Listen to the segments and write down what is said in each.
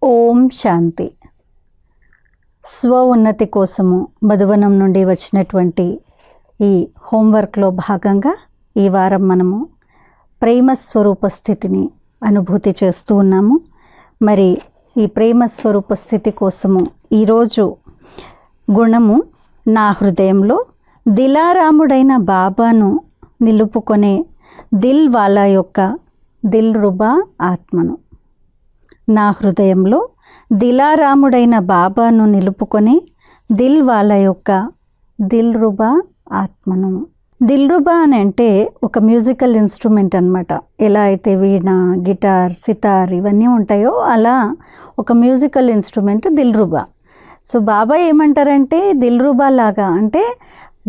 ఓం శాంతి. స్వ ఉన్నతి కోసము మధువనం నుండి వచ్చినటువంటి ఈ హోంవర్క్లో భాగంగా ఈ వారం మనము ప్రేమ స్వరూప స్థితిని అనుభూతి చేస్తూ ఉన్నాము. మరి ఈ ప్రేమ స్వరూప స్థితి కోసము ఈరోజు గుణము నా హృదయంలో దిలారాముడైన బాబాను నిలుపుకొనే దిల్ వాలా యొక్క దిల్ రుబా ఆత్మను. నా హృదయంలో దిలారాముడైన బాబాను నిలుపుకొని దిల్ వాల యొక్క దిల్ రుబా ఆత్మను. దిల్ రుబా అని అంటే ఒక మ్యూజికల్ ఇన్స్ట్రుమెంట్ అన్నమాట. ఎలా అయితే వీణ, గిటార్, సితార్ ఇవన్నీ ఉంటాయో అలా ఒక మ్యూజికల్ ఇన్స్ట్రుమెంట్ దిల్ రుబా. సో బాబా ఏమంటారంటే దిల్ రుబా లాగా అంటే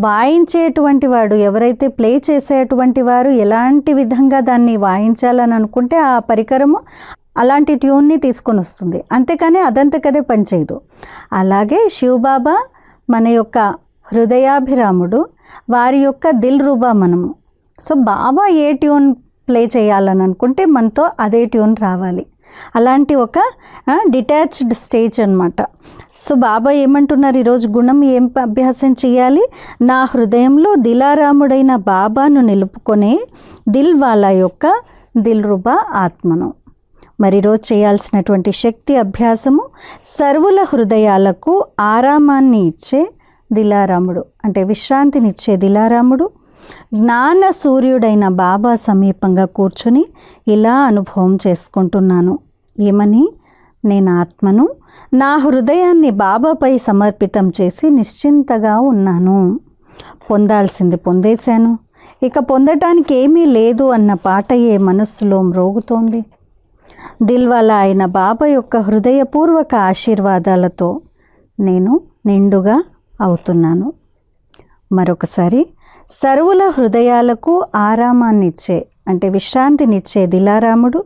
వాయించేటువంటి వాడు, ఎవరైతే ప్లే చేసేటువంటి వారు ఎలాంటి విధంగా దాన్ని వాయించాలని అనుకుంటే ఆ పరికరము అలాంటి ట్యూన్ని తీసుకొని వస్తుంది, అంతేకాని అదంతకదే పనిచేయదు. అలాగే శివబాబా మన యొక్క హృదయాభిరాముడు, వారి యొక్క దిల్ రుబా మనము. సో బాబా ఏ ట్యూన్ ప్లే చేయాలని అనుకుంటే మనతో అదే ట్యూన్ రావాలి. అలాంటి ఒక డిటాచ్డ్ స్టేజ్ అన్నమాట. సో బాబా ఏమంటున్నారు ఈరోజు గుణం ఏం అభ్యాసం చేయాలి? నా హృదయంలో దిలారాముడైన బాబాను నిలుపుకొనే దిల్ వాలా యొక్క దిల్ రుబా ఆత్మను. మరి ఈరోజు చేయాల్సినటువంటి శక్తి అభ్యాసము సర్వుల హృదయాలకు ఆరామాన్ని ఇచ్చే దిలారాముడు, అంటే విశ్రాంతినిచ్చే దిలారాముడు, జ్ఞాన సూర్యుడైన బాబా సమీపంగా కూర్చుని ఇలా అనుభవం చేసుకుంటున్నాను. ఏమని? నేను ఆత్మను, నా హృదయాన్ని బాబాపై సమర్పితం చేసి నిశ్చింతగా ఉన్నాను. పొందాల్సింది పొందేశాను, ఇక పొందటానికి ఏమీ లేదు అన్న పాట ఏ మనస్సులో మ్రోగుతోంది. దిల్వాలా అయిన బాబా యొక్క హృదయపూర్వక ఆశీర్వాదాలతో నేను నిండుగా అవుతున్నాను. మరొకసారి సర్వుల హృదయాలకు ఆరామాన్నిచ్చే, అంటే విశ్రాంతినిచ్చే దిలారాముడు,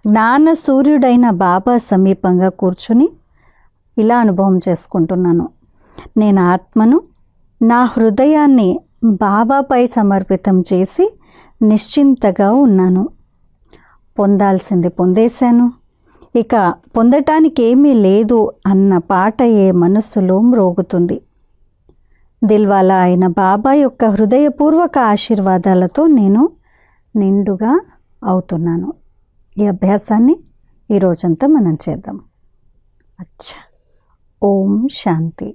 జ్ఞాన సూర్యుడైన బాబా సమీపంగా కూర్చుని ఇలా అనుభవం చేసుకుంటున్నాను. నేను ఆత్మను, నా హృదయాన్ని బాబాపై సమర్పితం చేసి నిశ్చింతగా ఉన్నాను. పొందాల్సింది పొందేశాను, ఇక పొందటానికి ఏమీ లేదు అన్న పాట ఏ మనస్సులో మ్రోగుతుంది. దిల్వాలా అయిన బాబా యొక్క హృదయపూర్వక ఆశీర్వాదాలతో నేను నిండుగా అవుతున్నాను. ఈ అభ్యాసాన్ని ఈరోజంతా మనం చేద్దాం. అచ్చా. ఓం శాంతి.